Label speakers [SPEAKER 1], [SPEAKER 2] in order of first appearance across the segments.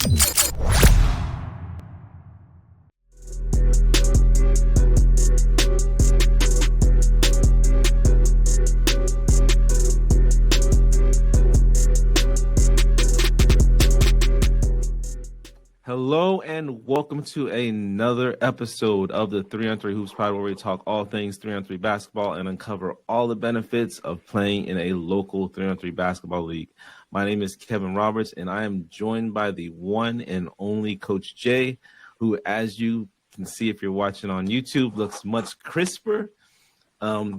[SPEAKER 1] Hello and welcome to another episode of the 3-on-3 Hoops Pod, where we talk all things 3-on-3 basketball and uncover all the benefits of playing in a local 3-on-3 basketball league. My name is Kevin Roberts, and I am joined by the one and only Coach Jay, who, as you can see if you're watching on YouTube, looks much crisper. I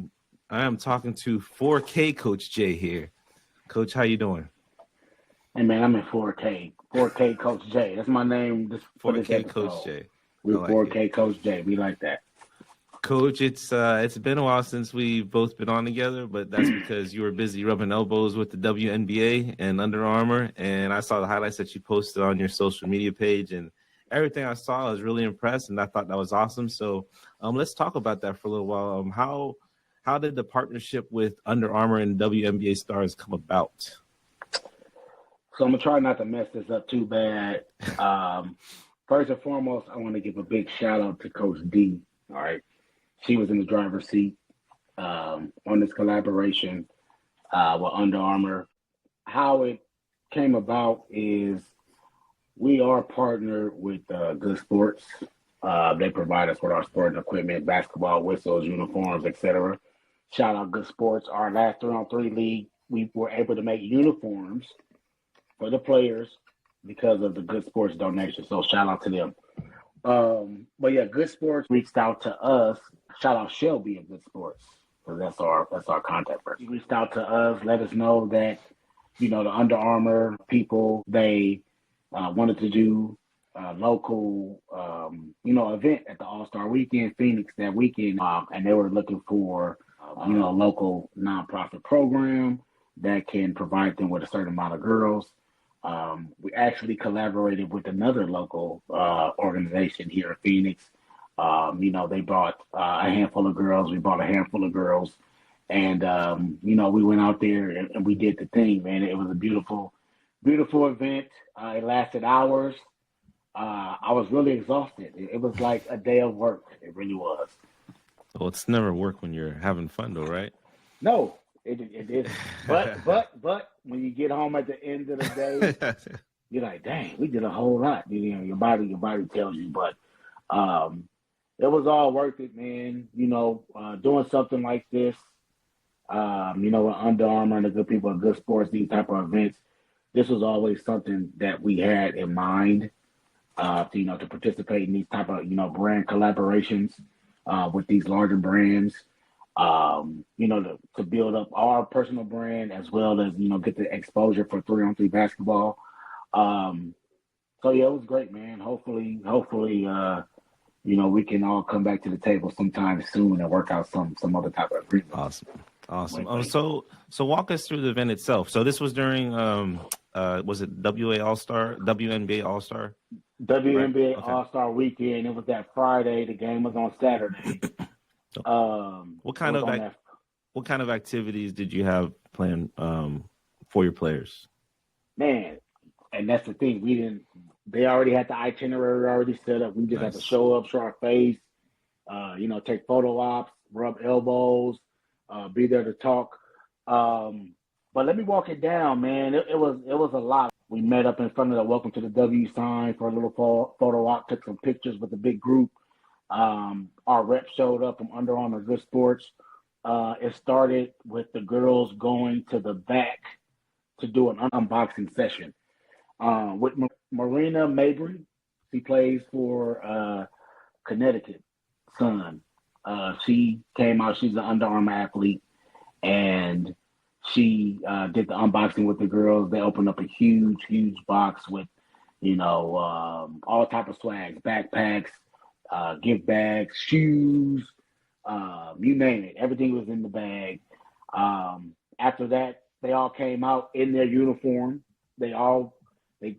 [SPEAKER 1] am talking to 4K Coach Jay here. Coach, how you doing?
[SPEAKER 2] Hey, man, I'm in 4K. 4K Coach J. That's my name.
[SPEAKER 1] 4K Coach J.
[SPEAKER 2] We're like 4K it. Coach J. We like that.
[SPEAKER 1] Coach, it's been a while since we've both been on together, but that's because you were busy rubbing elbows with the WNBA and Under Armour, and I saw the highlights that you posted on your social media page, and everything I saw, I was really impressed, and I thought that was awesome. So let's talk about that for a little while. How did the partnership with Under Armour and WNBA stars come about?
[SPEAKER 2] So I'm going to try not to mess this up too bad. First and foremost, I want to give a big shout out to Coach D. All right. She was in the driver's seat on this collaboration with Under Armour. How it came about is we are partnered with Good Sports. They provide us with our sporting equipment, basketball, whistles, uniforms, etc. Shout out Good Sports. Our last 3-on-3 league, we were able to make uniforms for the players because of the Good Sports donation. So shout out to them. But yeah, Good Sports reached out to us. Shout out Shelby of Good Sports, because that's our contact person. He reached out to us, let us know that, the Under Armour people, they wanted to do a local, event at the All-Star Weekend, Phoenix, that weekend. And they were looking for, a local nonprofit program that can provide them with a certain amount of girls. We actually collaborated with another local organization here in Phoenix. They brought a handful of girls. We brought a handful of girls. And, we went out there and we did the thing, man. It was a beautiful, beautiful event. It lasted hours. I was really exhausted. It was like a day of work. It really was.
[SPEAKER 1] Well, it's never work when you're having fun, though, right?
[SPEAKER 2] No. It is, but when you get home at the end of the day, you're like, dang, we did a whole lot. Your body tells you, but it was all worth it, man. Doing something like this, with Under Armour and the good people at Good Sports, these type of events, this was always something that we had in mind, to participate in these type of, brand collaborations with these larger brands. To build up our personal brand as well as, get the exposure for 3-on-3 basketball. So yeah, it was great, man. Hopefully, we can all come back to the table sometime soon and work out some other type of agreement.
[SPEAKER 1] Awesome. So walk us through the event itself. So this was during, was it WNBA All-Star?
[SPEAKER 2] WNBA right? All-Star weekend. It was that Friday. The game was on Saturday.
[SPEAKER 1] What kind of activities did you have planned for your players?
[SPEAKER 2] Man, and that's the thing. They already had the itinerary already set up. We just had to show up, show our face, take photo ops, rub elbows, be there to talk. But let me walk it down, man. It was a lot. We met up in front of the Welcome to the W sign for a little photo op, took some pictures with the big group. Our rep showed up from Under Armour Good Sports. It started with the girls going to the back to do an unboxing session with Marina Mabry. She plays for Connecticut Sun. She came out. She's an Under Armour athlete, and she did the unboxing with the girls. They opened up a huge, huge box with, all type of swags, backpacks, gift bags, shoes, you name it. Everything was in the bag. After that, they all came out in their uniform. They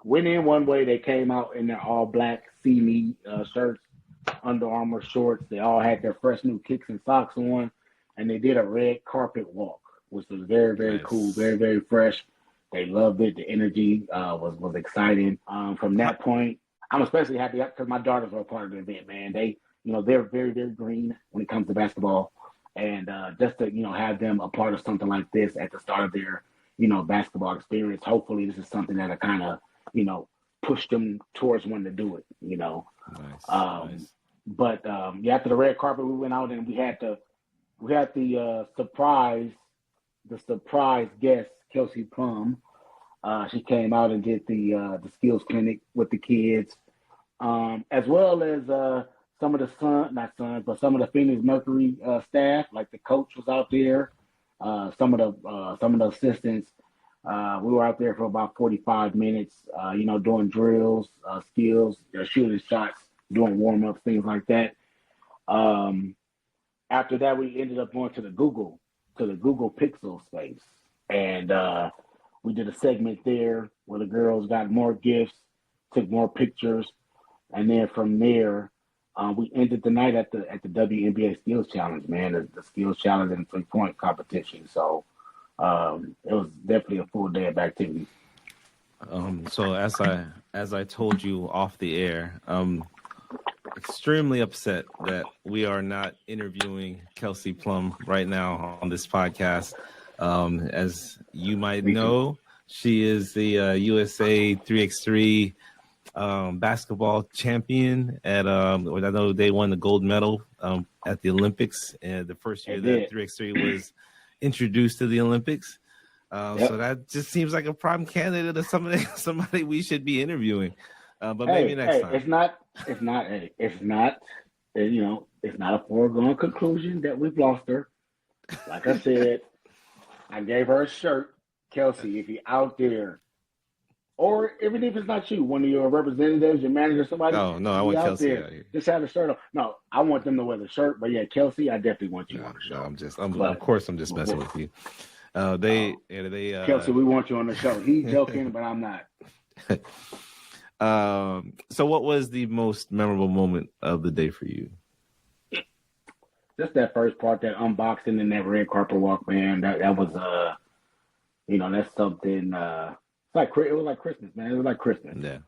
[SPEAKER 2] went in one way. They came out in their all black See Me shirts, Under Armour shorts. They all had their fresh new kicks and socks on, and they did a red carpet walk, which was very, very cool, very, very fresh. They loved it. The energy was exciting. From that point, I'm especially happy because my daughters were a part of the event, man. They're very, very green when it comes to basketball. And just to, have them a part of something like this at the start of their, basketball experience, hopefully this is something that'll kind of, push them towards wanting to do it,
[SPEAKER 1] Nice.
[SPEAKER 2] Nice. But after the red carpet, we went out and we had the surprise guest, Kelsey Plum. She came out and did the skills clinic with the kids, as well as some of the Phoenix Mercury staff, like the coach was out there, some of the assistants. We were out there for about 45 minutes, doing drills, skills, shooting shots, doing warm-ups, things like that. After that, we ended up going to the Google Pixel space. And we did a segment there where the girls got more gifts, took more pictures. And then from there, we ended the night at the WNBA Skills Challenge, man, the Skills Challenge and three-point competition. So it was definitely a full day of activity.
[SPEAKER 1] So as I told you off the air, extremely upset that we are not interviewing Kelsey Plum right now on this podcast. As you might know, she is the USA 3x3 basketball champion at I know they won the gold medal at the Olympics, and the first year that 3x3 was introduced to the Olympics. So that just seems like a prime candidate of somebody we should be interviewing. But maybe next time. It's
[SPEAKER 2] not a foregone conclusion that we've lost her. Like I said, I gave her a shirt. Kelsey, if you're out there, or even if it's not you, one of your representatives, your manager, somebody.
[SPEAKER 1] Oh, no, I want Kelsey out here.
[SPEAKER 2] Just have the shirt on. No, I want them to wear the shirt. But yeah, Kelsey, I definitely want you on the show.
[SPEAKER 1] Of course, I'm just messing with you.
[SPEAKER 2] Kelsey, we want you on the show. He's joking, but I'm not.
[SPEAKER 1] So what was the most memorable moment of the day for you?
[SPEAKER 2] Just that first part, that unboxing and that red carpet walk, man. That was that's something. It was like Christmas, man. It was like Christmas.
[SPEAKER 1] Yeah.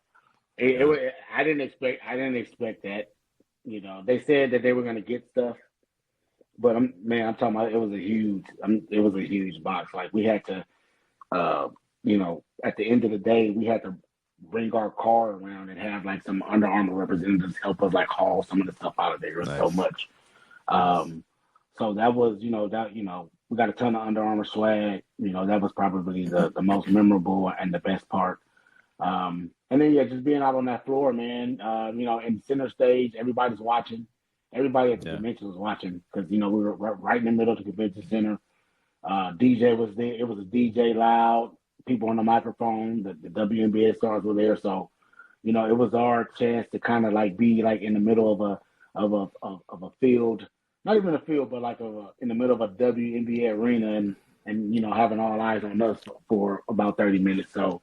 [SPEAKER 2] I didn't expect that. They said that they were gonna get stuff, but I'm talking about it was a huge box. Like we had to, at the end of the day, we had to bring our car around and have like some Under Armour representatives help us like haul some of the stuff out of there. It was so much. So that was, we got a ton of Under Armour swag. That was probably the most memorable and the best part. And then, just being out on that floor, man, in center stage, everybody's watching. Everybody at the convention was watching because, we were right in the middle of the convention center. DJ was there. It was a DJ loud, people on the microphone, the WNBA stars were there. So, it was our chance to kind of like be like in the middle of a field. Not even a field, but like in the middle of a WNBA arena and having all eyes on us for about 30 minutes. So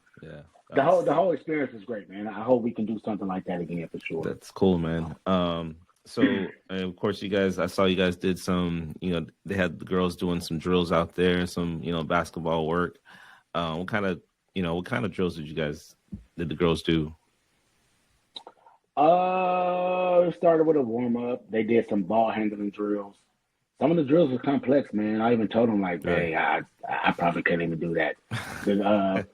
[SPEAKER 2] the whole experience was great, man. I hope we can do something like that again for sure.
[SPEAKER 1] That's cool, man. So and of course I saw you guys did some, they had the girls doing some drills out there, some, basketball work. What kind of drills did the girls do?
[SPEAKER 2] It started with a warm-up. They did some ball handling drills. Some of the drills were complex, man. I even told them, like, hey, I probably couldn't even do that. The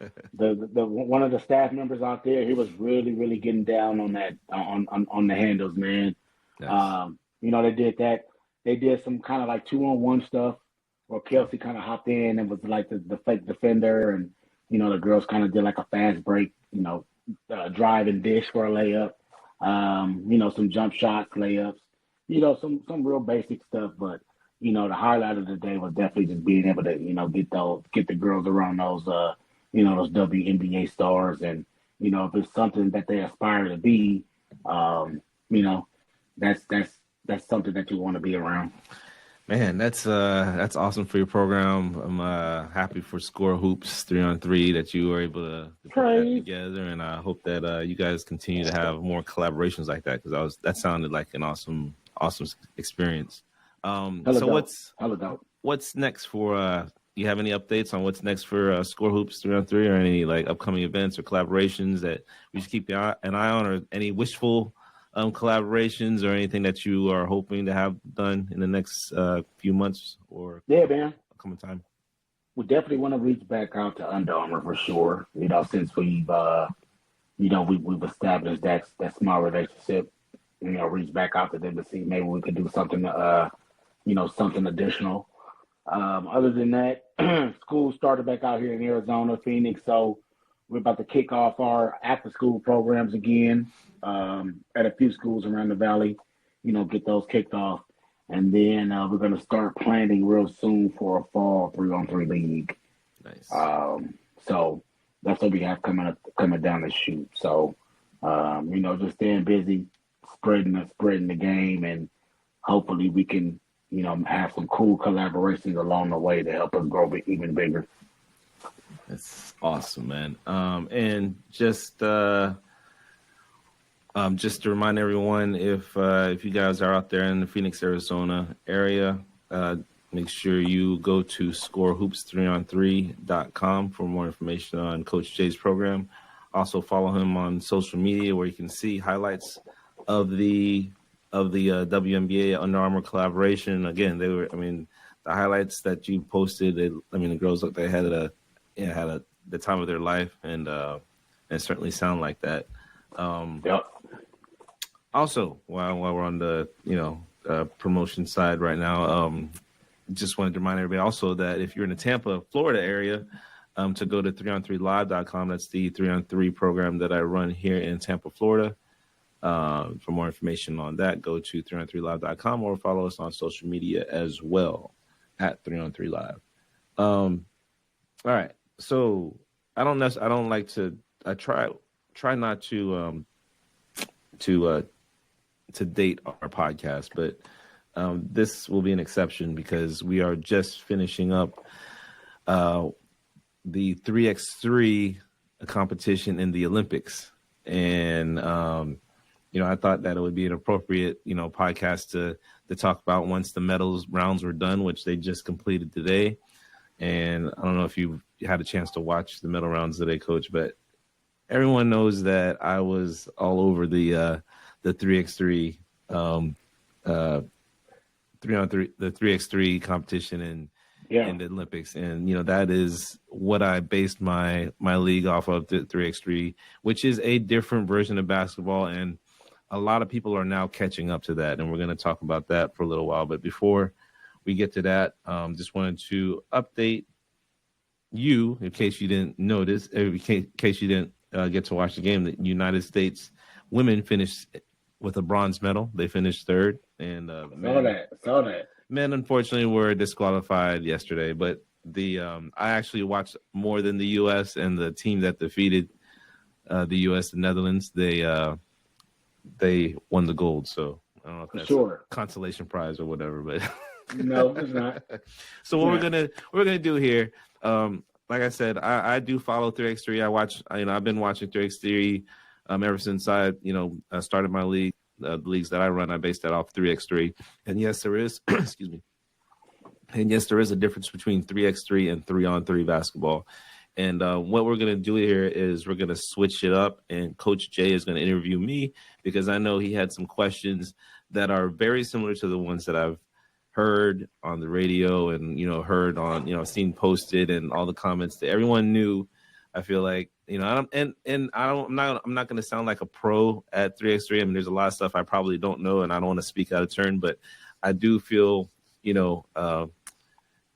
[SPEAKER 2] one of the staff members out there, he was really, really getting down on that, on the handles, man. Nice. They did that. They did some kind of like 2-on-1 stuff where Kelsey kind of hopped in and was like the fake defender, and, the girls kind of did like a fast break, drive and dish for a layup. Some jump shots, layups, some real basic stuff. But, the highlight of the day was definitely just being able to, get the girls around those, those WNBA stars. And, if it's something that they aspire to be, that's something that you want to be around.
[SPEAKER 1] Man, that's awesome for your program. I'm happy for Score Hoops 3-on-3 that you were able to put that together, and I hope that you guys continue to have more collaborations like that because that sounded like an awesome experience. What's next for you have any updates on what's next for Score Hoops 3-on-3, or any like upcoming events or collaborations that we should keep an eye on, or any wishful collaborations or anything that you are hoping to have done in the next few months or
[SPEAKER 2] man.
[SPEAKER 1] upcoming time?
[SPEAKER 2] We definitely want to reach back out to Under Armour for sure. Since we've we've established that small relationship. Reach back out to them to see maybe we could do something something additional. Other than that, school started back out here in Arizona, Phoenix, so we're about to kick off our after-school programs again at a few schools around the valley, get those kicked off. And then we're going to start planning real soon for a fall 3-on-3 league.
[SPEAKER 1] Nice.
[SPEAKER 2] So that's what we have coming down the chute. So, just staying busy, spreading the game, and hopefully we can, have some cool collaborations along the way to help us grow even bigger.
[SPEAKER 1] That's awesome, man. And just to remind everyone, if you guys are out there in the Phoenix, Arizona area, make sure you go to scorehoops3on3.com for more information on Coach Jay's program. Also follow him on social media, where you can see highlights of the WNBA Under Armour collaboration. Again, the highlights that you posted, the girls looked like they had the time of their life, and certainly sound like that.
[SPEAKER 2] Yep.
[SPEAKER 1] Also, while we're on the promotion side right now, just wanted to remind everybody also that if you're in the Tampa, Florida area, to go to 3on3live.com. That's the 3-on-3 program that I run here in Tampa, Florida. For more information on that, go to 3on3live.com or follow us on social media as well at 3on3live. All right. So I try not to date our podcast, but this will be an exception because we are just finishing up the 3x3 competition in the Olympics. And, I thought that it would be an appropriate, podcast to talk about once the medals rounds were done, which they just completed today. And I don't know if you had a chance to watch the medal rounds today, Coach, but everyone knows that I was all over the 3x3 3-on-3 the 3x3 competition in the Olympics, and that is what I based my league off of, the 3x3, which is a different version of basketball, and a lot of people are now catching up to that, and we're going to talk about that for a little while. But before we get to that, just wanted to update you, in case you didn't notice, in case you didn't get to watch the game, the United States women finished with a bronze medal. They finished third, and
[SPEAKER 2] saw that.
[SPEAKER 1] Men, unfortunately, were disqualified yesterday. But I actually watched more than the U.S., and the team that defeated the U.S., the Netherlands, they won the gold. So I don't know if that's a consolation prize or whatever, but
[SPEAKER 2] no, it's not.
[SPEAKER 1] So what we're gonna do here, like I said, I do follow 3x3. I watch, I've been watching 3x3 ever since I started my league. The leagues that I run, I base that off 3x3. And yes, there is, excuse me. And yes, there is a difference between 3x3 and 3-on-3 basketball. And what we're going to do here is we're going to switch it up, and Coach Jay is going to interview me because I know he had some questions that are very similar to the ones that I've heard on the radio and, heard on, seen posted, and all the comments that everyone knew. I feel like, I'm not going to sound like a pro at 3x3. I mean, there's a lot of stuff I probably don't know, and I don't want to speak out of turn, but I do feel,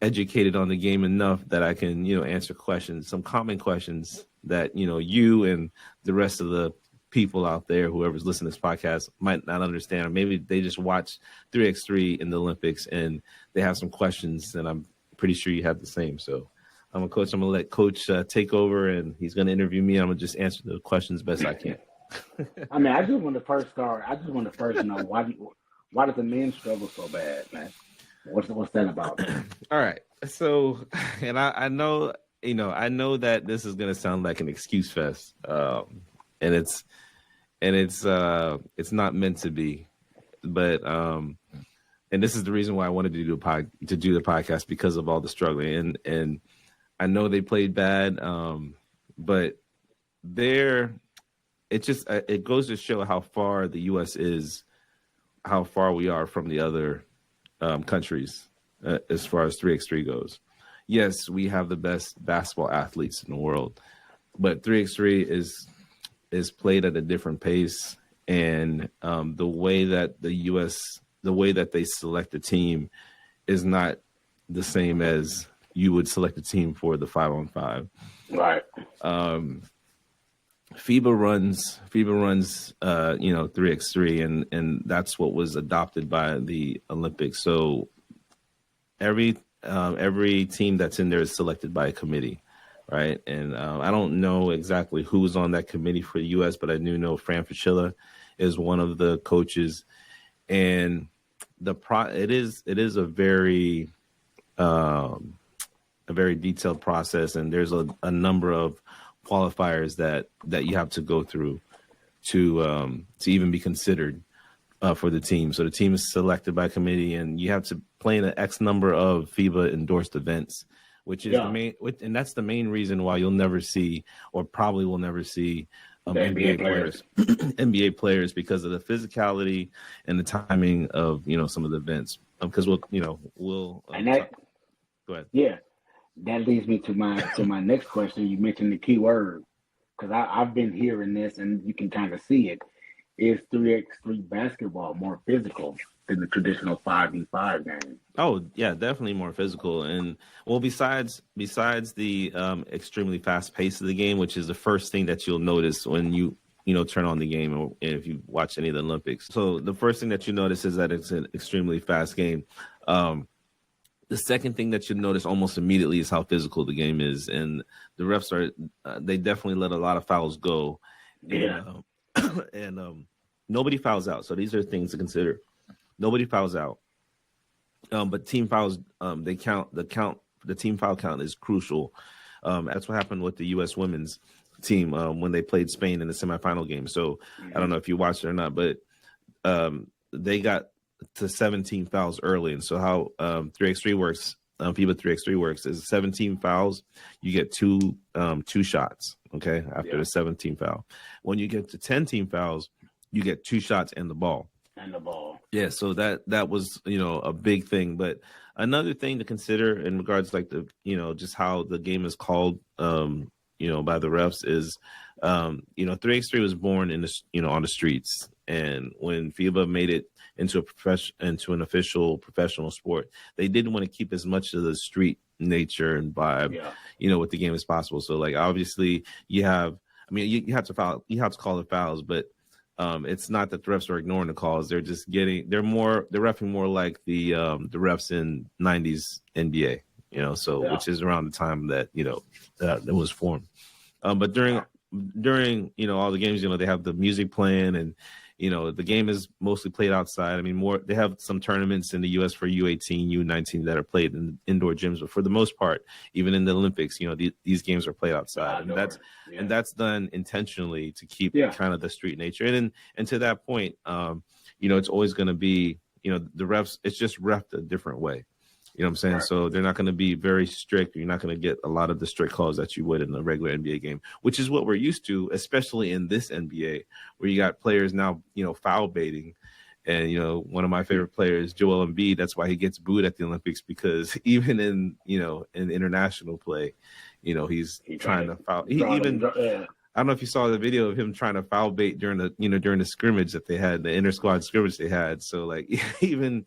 [SPEAKER 1] educated on the game enough that I can, answer questions, some common questions that, you and the rest of the people out there, whoever's listening to this podcast, might not understand, or maybe they just watch 3x3 in the Olympics and they have some questions, and I'm pretty sure you have the same. So I'm going to let Coach take over, and he's going to interview me. I'm going to just answer the questions best I can.
[SPEAKER 2] I mean, I just want to first start. I just want to first know why does the men struggle so bad, man? What's that about?
[SPEAKER 1] All right. So, and I know, I know that this is going to sound like an excuse fest, and it's not meant to be, but and this is the reason why I wanted to do the podcast, because of all the struggling. And I know they played bad, but it goes to show how far the U.S. is, how far we are from the other countries as far as 3x3 goes. Yes, we have the best basketball athletes in the world, but 3x3 is played at a different pace, and the way that they select a team is not the same as you would select a team for the 5-on-5.
[SPEAKER 2] Right.
[SPEAKER 1] FIBA runs 3x3, and that's what was adopted by the Olympics. So every team that's in there is selected by a committee, right? And I don't know exactly who's on that committee for the U.S., but I do know Fran Fraschilla is one of the coaches, and it is a very detailed process, and there's a number of qualifiers that you have to go through to even be considered for the team. So the team is selected by committee, and you have to play in an X number of FIBA endorsed events, which is and that's the main reason why you'll never see, or probably will never see, NBA players, NBA players, because of the physicality and the timing of some of the events. Because go ahead.
[SPEAKER 2] Yeah. That leads me to my next question. You mentioned the key word, because I've been hearing this, and you can kind of see it. Is 3x3 basketball more physical than the traditional 5v5 game?
[SPEAKER 1] Oh yeah, definitely more physical. And well, besides the extremely fast pace of the game, which is the first thing that you'll notice when you turn on the game, or if you watch any of the Olympics. So the first thing that you notice is that it's an extremely fast game. The second thing that you notice almost immediately is how physical the game is, and the refs they definitely let a lot of fouls go.
[SPEAKER 2] Yeah.
[SPEAKER 1] And nobody fouls out. So these are things to consider. Nobody fouls out. But team fouls, they count. The team foul count is crucial. That's what happened with the U.S. women's team when they played Spain in the semifinal game. So I don't know if you watched it or not, but they got to 17 fouls early. And so how 3x3 works, FIBA 3x3 works, is 17 fouls, you get two shots, okay, after the 17 foul. When you get to 10 team fouls, you get 2 shots and the ball. Yeah, so that was, a big thing. But another thing to consider in regards to just how the game is called, by the refs is, 3x3 was born in on the streets. And when FIBA made it into an official professional sport, they didn't want to keep as much of the street nature and vibe, with the game as possible. So like, obviously you have to call the fouls, but it's not that the refs are ignoring the calls. They're just they're reffing more like the refs in 90s NBA, which is around the time that, that was formed. But during all the games, they have the music playing, and the game is mostly played outside. They have some tournaments in the U.S. for U18, U19 that are played in indoor gyms, but for the most part, even in the Olympics, these games are played outside, and that's done intentionally to keep kind of the street nature. And to that point, it's always going to be, the refs. It's just reffed a different way. You know what I'm saying? Right. So they're not going to be very strict. You're not going to get a lot of the strict calls that you would in a regular NBA game, which is what we're used to, especially in this NBA, where you got players now, foul baiting. And, one of my favorite players, Joel Embiid, that's why he gets booed at the Olympics, because even in international play, he's trying to foul. I don't know if you saw the video of him trying to foul bait during the scrimmage that they had, the inter squad scrimmage they had. So like even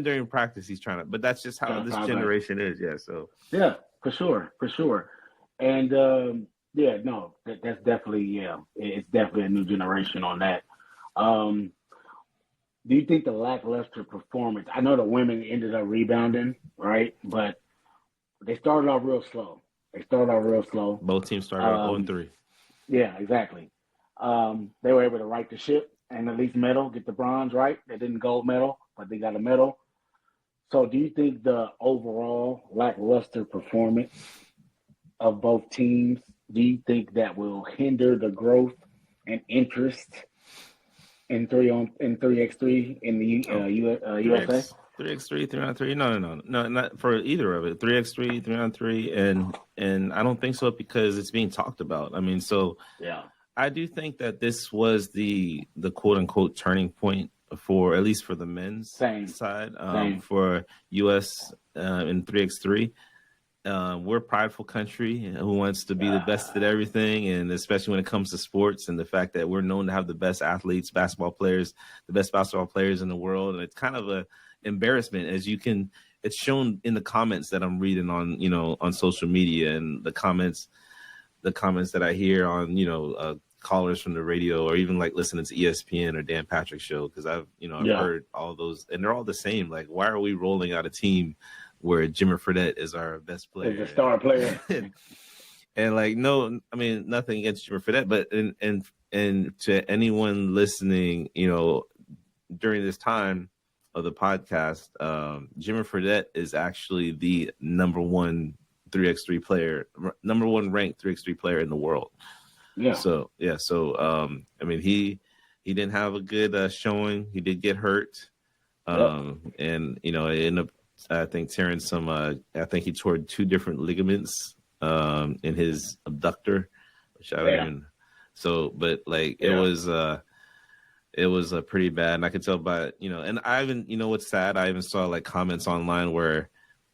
[SPEAKER 1] during practice, he's trying to, but that's just how this generation is. Yeah. So
[SPEAKER 2] yeah, for sure. And that's definitely, it's definitely a new generation on that. Do you think the lackluster performance, I know the women ended up rebounding, right? But they started off real slow.
[SPEAKER 1] Both teams started off 0-3.
[SPEAKER 2] Yeah, exactly. They were able to right the ship and at least get the bronze, right? They didn't gold medal, but they got a medal. So do you think the overall lackluster performance of both teams, do you think that will hinder the growth and interest in 3x3 in the USA.
[SPEAKER 1] 3x3, 3-on-3. No, not for either of it. 3x3, 3-on-3, and I don't think so because it's being talked about. I mean, so
[SPEAKER 2] yeah,
[SPEAKER 1] I do think that this was the quote unquote turning point for at least for the men's side for US in 3x3. We're a prideful country who wants to be the best at everything, and especially when it comes to sports and the fact that we're known to have the best athletes, the best basketball players in the world. And it's kind of a embarrassment it's shown in the comments that I'm reading on social media and the comments that I hear on, callers from the radio or even like listening to ESPN or Dan Patrick's show. Cause I've heard all those and they're all the same. Like, why are we rolling out a team where Jimmer Fredette is our best player?
[SPEAKER 2] Is the star player.
[SPEAKER 1] And like, no, I mean, nothing against Jimmer Fredette, but, and to anyone listening, during this time of the podcast, Jimmer Fredette is actually the number one 3x3 player, number one ranked 3x3 player in the world.
[SPEAKER 2] Yeah.
[SPEAKER 1] So I mean, he didn't have a good showing. He did get hurt, and it ended up, I think, tearing some. I think he tore 2 different ligaments in his abductor, which I don't even. So, but like it was pretty bad, and I could tell by and I even what's sad. I even saw like comments online where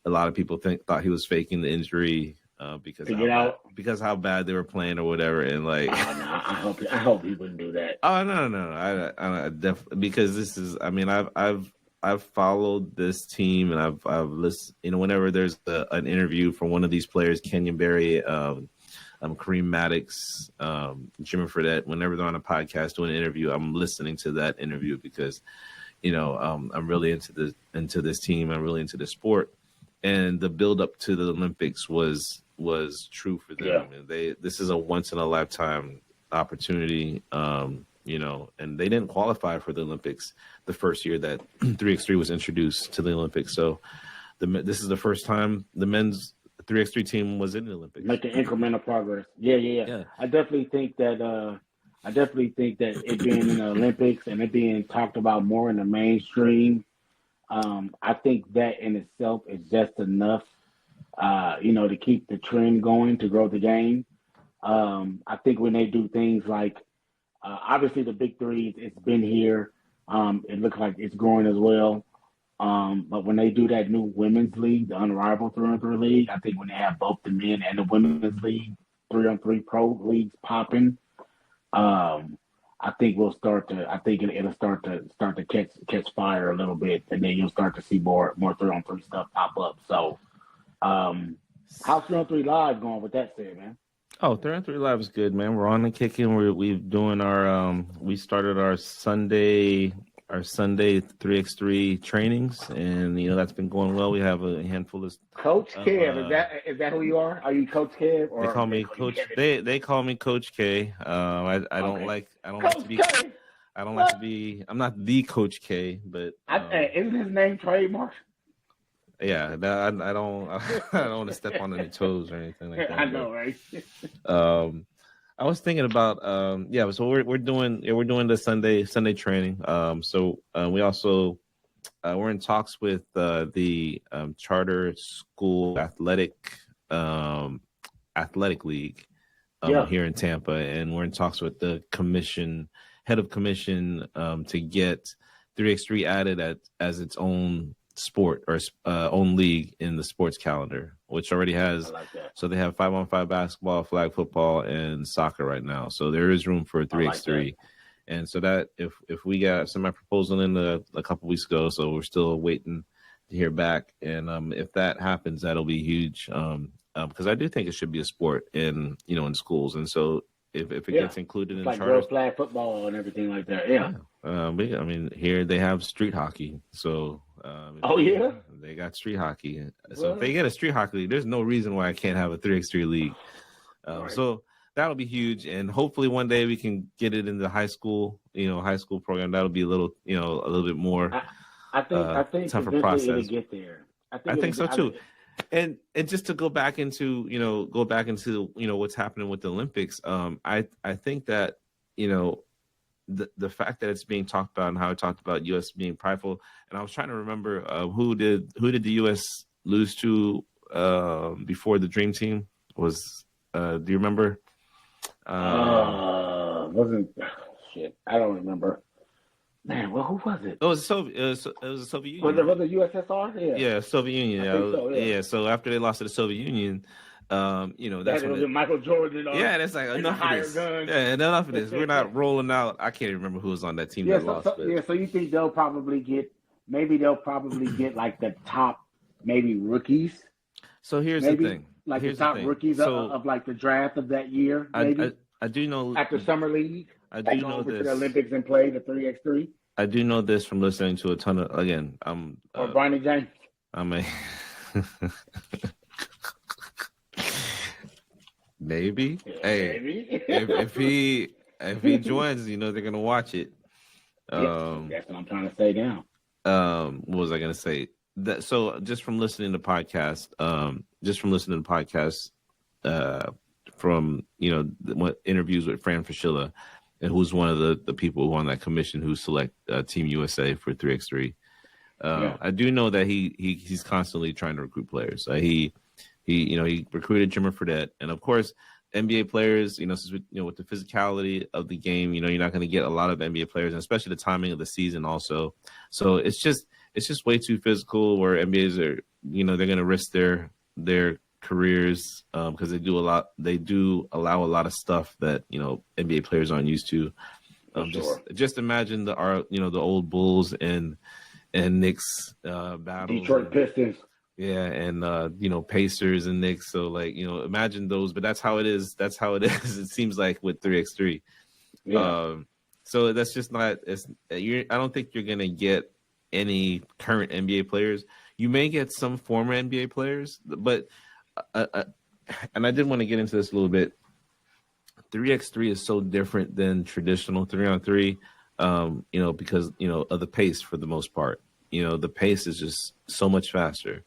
[SPEAKER 1] a lot of people thought he was faking the injury because how bad they were playing or whatever, and like
[SPEAKER 2] I hope he wouldn't do that.
[SPEAKER 1] Oh no, I definitely, because this is, I mean, I've followed this team and I've listened, whenever there's an interview from one of these players, Kenyon Berry, Kareem Maddox, Jimmer Fredette, whenever they're on a podcast doing an interview, I'm listening to that interview because I'm really into this team. I'm really into the sport. And the build up to the Olympics was true for them. Yeah. This is a once in a lifetime opportunity, and they didn't qualify for the Olympics the first year that 3x3 was introduced to the Olympics. So this is the first time the men's 3x3 team was in the Olympics.
[SPEAKER 2] Making incremental progress. Yeah. I definitely think that it being in the Olympics and it being talked about more in the mainstream, I think that in itself is just enough, to keep the trend going, to grow the game. I think when they do things like, obviously the big threes, it's been here. It looks like it's growing as well. But when they do that new women's league, the Under Armour 3-on-3 league, I think when they have both the men and the women's league, 3-on-3 pro leagues popping, I think it'll start to catch fire a little bit, and then you'll start to see more 3-on-3 stuff pop up. So, how's 3-on-3 Live going with that said, man?
[SPEAKER 1] Oh, 3-on-3 Live is good, man. We're on and kicking. We've doing our we started our Sunday 3x3 trainings, and that's been going well. We have a handful of
[SPEAKER 2] Coach Kev. Is that who you are? Are you Coach Kev? Or
[SPEAKER 1] they call me Coach. They call me Coach K. I don't like to be. K. I don't like to be. I'm not the Coach K, but
[SPEAKER 2] isn't his name trademark?
[SPEAKER 1] Yeah, I don't. I don't want to step on any toes or anything like that.
[SPEAKER 2] I know, right?
[SPEAKER 1] I was thinking about so we're doing the Sunday training. So we also we're in talks with the charter school athletic league here in Tampa, and we're in talks with the head of commission to get 3x3 added as its own sport or own league in the sports calendar, which already has. So they have 5-on-5 basketball, flag football, and soccer right now. So there is room for 3x3, and so that if we got my proposal in a couple weeks ago, so we're still waiting to hear back. And if that happens, that'll be huge. Because I do think it should be a sport in schools, and so if it gets included in
[SPEAKER 2] like
[SPEAKER 1] charter,
[SPEAKER 2] girls flag football and everything like that. Yeah.
[SPEAKER 1] I mean, here they have street hockey, so. They got street hockey. So if they get a street hockey league, there's no reason why I can't have a 3x3 league. So that'll be huge, and hopefully one day we can get it in the high school program. That'll be a little bit more.
[SPEAKER 2] I think
[SPEAKER 1] tougher process.
[SPEAKER 2] It'll get there.
[SPEAKER 1] I think so too. And just to go back into what's happening with the Olympics. I think that the fact that it's being talked about and how it talked about U.S. being prideful, and I was trying to remember who did the U.S. lose to before the Dream Team was. Do you remember?
[SPEAKER 2] Wasn't shit. I don't remember. Man, well, who was it?
[SPEAKER 1] It was Soviet. It was the Soviet Union.
[SPEAKER 2] Was it USSR? Yeah.
[SPEAKER 1] Yeah, Soviet Union.
[SPEAKER 2] I think so, yeah.
[SPEAKER 1] So after they lost to the Soviet Union, that's when
[SPEAKER 2] it, Michael Jordan.
[SPEAKER 1] That's like enough of this. Guns. Yeah, enough of this. We're not rolling out. I can't even remember who was on that team that lost.
[SPEAKER 2] So you think they'll probably get like the top maybe rookies?
[SPEAKER 1] So here's the thing.
[SPEAKER 2] Like the top rookies of like the draft of that year. Maybe
[SPEAKER 1] I do know
[SPEAKER 2] after summer league.
[SPEAKER 1] I do know
[SPEAKER 2] over
[SPEAKER 1] this.
[SPEAKER 2] To the Olympics and play the 3x3.
[SPEAKER 1] I do know this from listening to a ton of
[SPEAKER 2] or Barney James.
[SPEAKER 1] Maybe.
[SPEAKER 2] Yeah,
[SPEAKER 1] hey,
[SPEAKER 2] maybe.
[SPEAKER 1] if he joins, they're gonna watch it.
[SPEAKER 2] That's what I'm trying to say now.
[SPEAKER 1] What was I gonna say? So just from listening to podcasts, from interviews with Fran Fraschilla, and who's one of the people who on that commission who select Team USA for 3x3. I do know that he's constantly trying to recruit players. He recruited Jimmer Fredette, and of course NBA players. Since with the physicality of the game, you're not going to get a lot of NBA players, and especially the timing of the season also. So it's just way too physical. Where NBAs are, they're going to risk their careers because they do allow a lot of stuff that NBA players aren't used to. Just imagine the old Bulls and Knicks battles.
[SPEAKER 2] Detroit Pistons.
[SPEAKER 1] Yeah, and Pacers and Knicks. So imagine those, but that's how it is. That's how it is. It seems like with 3x3.
[SPEAKER 2] Yeah.
[SPEAKER 1] So that's just not. I don't think you're gonna get any current NBA players. You may get some former NBA players, but and I did want to get into this a little bit. 3x3 is so different than traditional 3-on-3, because of the pace for the most part. The pace is just so much faster.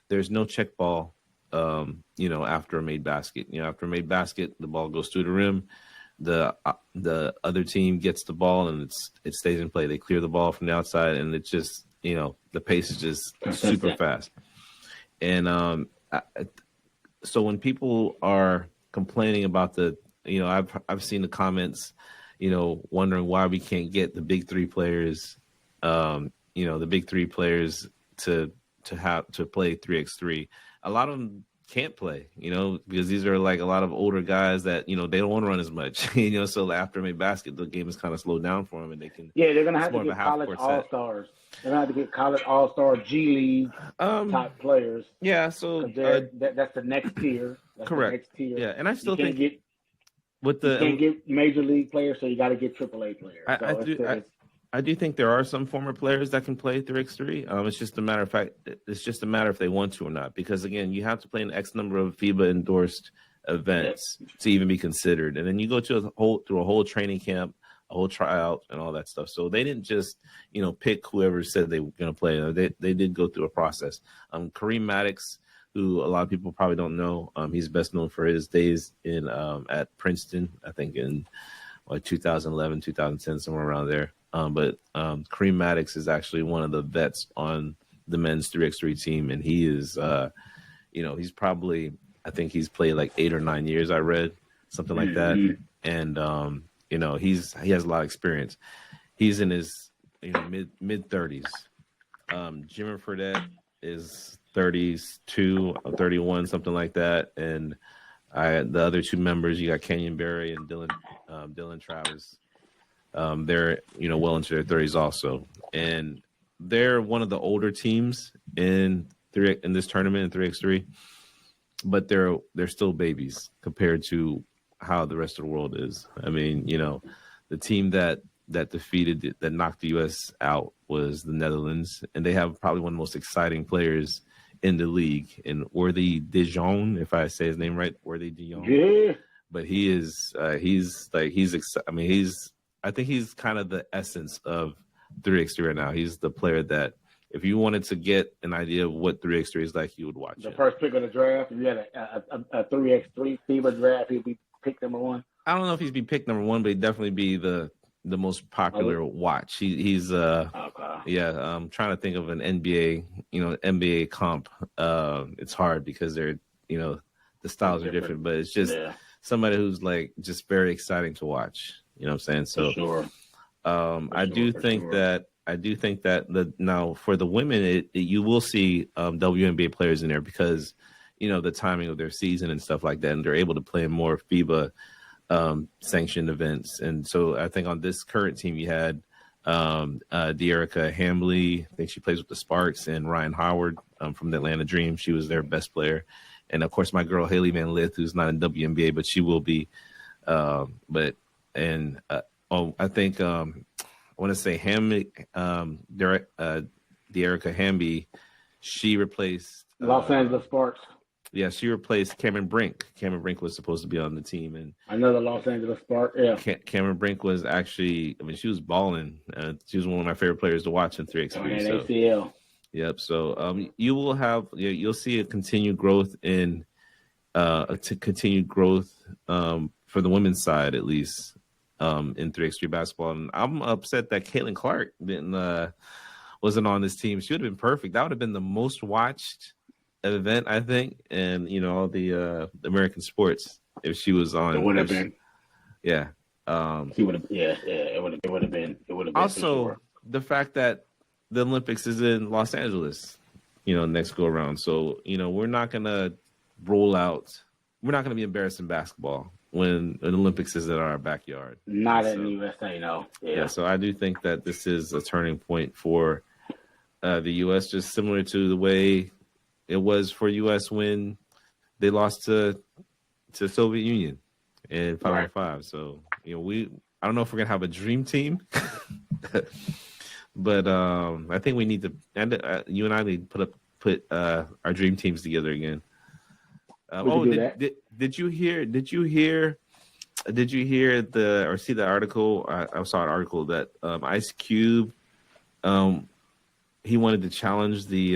[SPEAKER 1] There's no check ball, after a made basket. After a made basket, the ball goes through the rim. The other team gets the ball and it stays in play. They clear the ball from the outside, and it's just the pace is just super fast. And so when people are complaining about I've seen the comments, wondering why we can't get the big three players, the big three players to play 3x3. A lot of them can't play, because these are like a lot of older guys that, they don't want to run as much, so after a basket, the game is kind of slowed down for them and they can.
[SPEAKER 2] Yeah, they're going to have to get college all-stars. They're going to have to get college all-star G League type players.
[SPEAKER 1] Yeah, so
[SPEAKER 2] that's the next tier. That's
[SPEAKER 1] correct.
[SPEAKER 2] The next tier.
[SPEAKER 1] Yeah, and I still think
[SPEAKER 2] you can't get major league players, so you got to get AAA players.
[SPEAKER 1] I do think there are some former players that can play 3x3. It's just a matter of fact. It's just a matter if they want to or not. Because again, you have to play an X number of FIBA endorsed events to even be considered, and then you go through a whole training camp, a whole tryout, and all that stuff. So they didn't just pick whoever said they were going to play. They did go through a process. Kareem Maddox, who a lot of people probably don't know, he's best known for his days in at Princeton. I think in 2011, 2010, somewhere around there. But Kareem Maddox is actually one of the vets on the men's 3x3 team, and he is, he's probably, I think he's played like 8 or 9 years. I read something like that, and he has a lot of experience. He's in his mid 30s. Jimmer Fredette is 32, 31, something like that, and the other two members, you got Kenyon Berry and Dylan Travis. They're well into their 30s also, and they're one of the older teams in this tournament in 3x3, but they're still babies compared to how the rest of the world is. I mean, the team that knocked the U.S. out was the Netherlands, and they have probably one of the most exciting players in the league, in Worthy de Jong, if I say his name right, Worthy de Jong.
[SPEAKER 2] Yeah.
[SPEAKER 1] But I think he's kind of the essence of 3x3 right now. He's the player that if you wanted to get an idea of what 3x3 is like, you would watch
[SPEAKER 2] the
[SPEAKER 1] it.
[SPEAKER 2] First pick of the draft. If you had a 3x3 FIBA draft, he'd be pick number one.
[SPEAKER 1] I don't know if he'd be pick number one, but he'd definitely be the the most popular watch. He's I'm trying to think of an NBA, NBA comp. It's hard because they're, the styles are different, but it's just somebody who's like just very exciting to watch. You know what I'm saying? So
[SPEAKER 2] for sure.
[SPEAKER 1] I do think that now for the women, you will see WNBA players in there because, the timing of their season and stuff like that, and they're able to play in more FIBA sanctioned events. And so I think on this current team, you had De'Erica Hambley. I think she plays with the Sparks, and Ryan Howard from the Atlanta Dream. She was their best player. And of course, my girl Haley Van Lith, who's not in WNBA, but she will be. I think I want to say De'Erica Hamby. She replaced
[SPEAKER 2] Los Angeles Sparks.
[SPEAKER 1] Yeah, she replaced Cameron Brink. Cameron Brink was supposed to be on the team, and
[SPEAKER 2] another Los Angeles Spark. Yeah,
[SPEAKER 1] Cameron Brink was actually. I mean, she was balling. She was one of my favorite players to watch in 3x3. So.
[SPEAKER 2] ACL.
[SPEAKER 1] Yep. So you will have you'll see a continued growth in for the women's side at least in 3x3 basketball. And I'm upset that Caitlin Clark wasn't on this team. She would have been perfect. That would have been the most watched event, I think, and all the American sports if she was on.
[SPEAKER 2] It would have been.
[SPEAKER 1] Yeah.
[SPEAKER 2] She would have. Yeah. It would have been.
[SPEAKER 1] Also,
[SPEAKER 2] sure.
[SPEAKER 1] The fact that the Olympics is in Los Angeles, next go around. So, we're not going to roll out. We're not going to be embarrassed in basketball when the Olympics is in our backyard.
[SPEAKER 2] Not in the USA, no.
[SPEAKER 1] Yeah. So I do think that this is a turning point for the U.S., just similar to the way it was for U.S. when they lost to Soviet Union in 5-on-5. So, I don't know if we're going to have a dream team. But I think we need to, and you and I need to put our dream teams together again. Did you hear or see the article? I saw an article that Ice Cube, he wanted to challenge the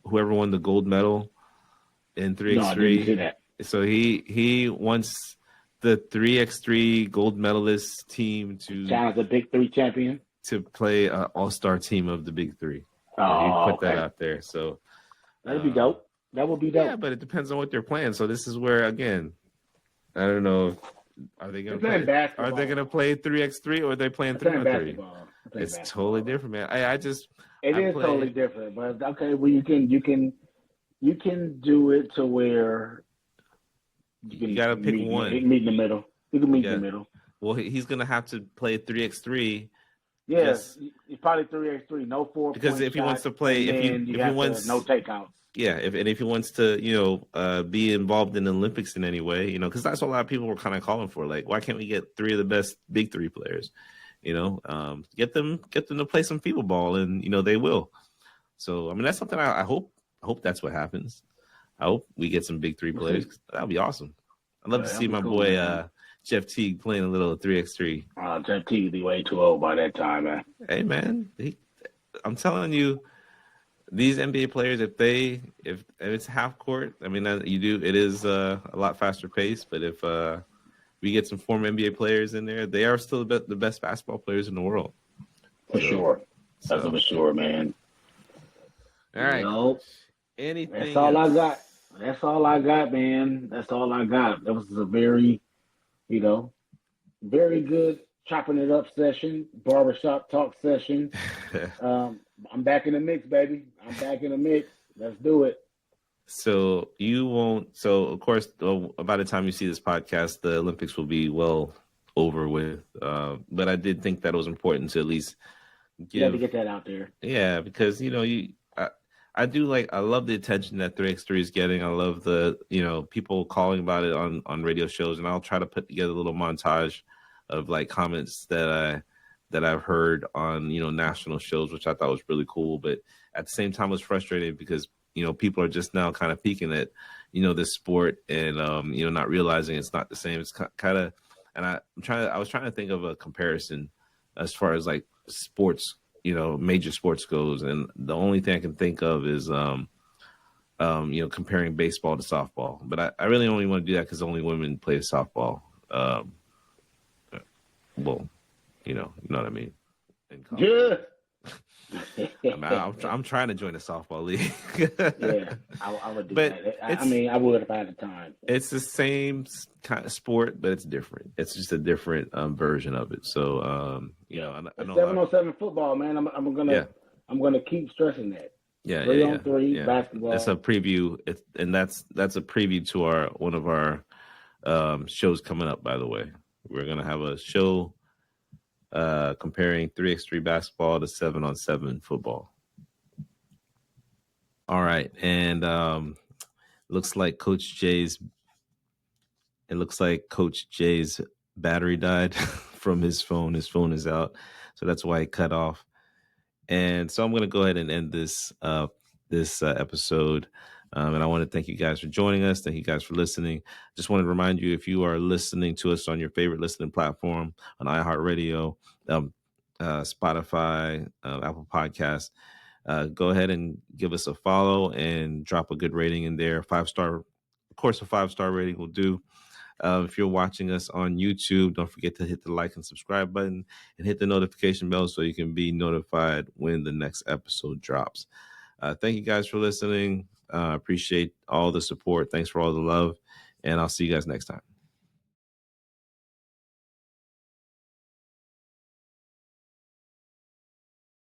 [SPEAKER 1] whoever won the gold medal in 3x3.
[SPEAKER 2] No, I didn't see that.
[SPEAKER 1] So he wants the 3x3 gold medalist team to
[SPEAKER 2] challenge the Big Three champion.
[SPEAKER 1] To play an all-star team of the Big Three.
[SPEAKER 2] Oh,
[SPEAKER 1] he put that out there. So
[SPEAKER 2] that'd be dope. That would be dope.
[SPEAKER 1] Yeah, but it depends on what they're playing. So this is where, again, I don't know. Are they going to play basketball? Are they going to play 3x3 or are they playing 3x3? It's totally different, man. It is
[SPEAKER 2] totally different. But okay, well you can do it to where
[SPEAKER 1] you got to pick one.
[SPEAKER 2] Meet in the middle. You can meet in the middle.
[SPEAKER 1] Well, he's going to have to play 3x3.
[SPEAKER 2] Yes, it's probably 3x3, no 4.
[SPEAKER 1] Because if he wants to play, if he wants
[SPEAKER 2] no takeouts.
[SPEAKER 1] Yeah, if he wants to, be involved in the Olympics in any way, because that's what a lot of people were kind of calling for. Like, why can't we get 3 of the best Big Three players? Get them to play some FIBA ball, and they will. So I mean, that's something I hope that's what happens. I hope we get some Big Three players. That'd be awesome. I'd love to see my boy Jeff Teague playing a little 3x3.
[SPEAKER 2] Jeff Teague will be way too old by that time, man.
[SPEAKER 1] Hey, man, I'm telling you, these NBA players, if it's half court, I mean, it is a lot faster pace. But if we get some former NBA players in there, they are still the best basketball players in the world.
[SPEAKER 2] For sure. That's for sure, man.
[SPEAKER 1] All right. Anything?
[SPEAKER 2] That's all I got. That's all I got, man. That's all I got. That was a very, very good chopping it up session, barbershop talk session. I'm back in the mix, baby. I'm back in the mix. Let's do it.
[SPEAKER 1] So of course, by the time you see this podcast, the Olympics will be well over with. But I did think that it was important to at least
[SPEAKER 2] to get that out there.
[SPEAKER 1] Yeah, because I love the attention that 3x3 is getting. I love the people calling about it on radio shows, and I'll try to put together a little montage of like comments that I've heard on national shows, which I thought was really cool. But at the same time, it was frustrating because people are just now kind of peeking at this sport and not realizing it's not the same. It's kind of, and I was trying to think of a comparison as far as like sports, major sports goes, and the only thing I can think of is comparing baseball to softball. But I really only want to do that because only women play softball. Well, You know what I mean? In
[SPEAKER 2] Yeah.
[SPEAKER 1] I'm trying to join the softball league.
[SPEAKER 2] Yeah, I would do
[SPEAKER 1] But
[SPEAKER 2] that. I mean, I would if I had the time.
[SPEAKER 1] it's the same kind of sport, but it's different. It's just a different version of it. So, I
[SPEAKER 2] It's
[SPEAKER 1] know a lot.
[SPEAKER 2] 7-on-7 football, man.
[SPEAKER 1] Yeah,
[SPEAKER 2] I'm gonna keep stressing that.
[SPEAKER 1] yeah,
[SPEAKER 2] 3-on-3
[SPEAKER 1] yeah.
[SPEAKER 2] basketball.
[SPEAKER 1] That's a preview, and that's a preview to one of our shows coming up. By the way, we're gonna have a show comparing 3x3 basketball to 7-on-7 football. All right, and looks like Coach J's battery died from his phone. His phone is out, so that's why it cut off. And so I'm going to go ahead and end this episode. And I want to thank you guys for joining us. Thank you guys for listening. Just want to remind you, if you are listening to us on your favorite listening platform, on iHeartRadio, Spotify, Apple Podcasts, go ahead and give us a follow and drop a good rating in there. 5-star, of course, a 5-star rating will do. If you're watching us on YouTube, don't forget to hit the like and subscribe button and hit the notification bell so you can be notified when the next episode drops. Thank you guys for listening. Appreciate all the support. Thanks for all the love. And I'll see you guys next time.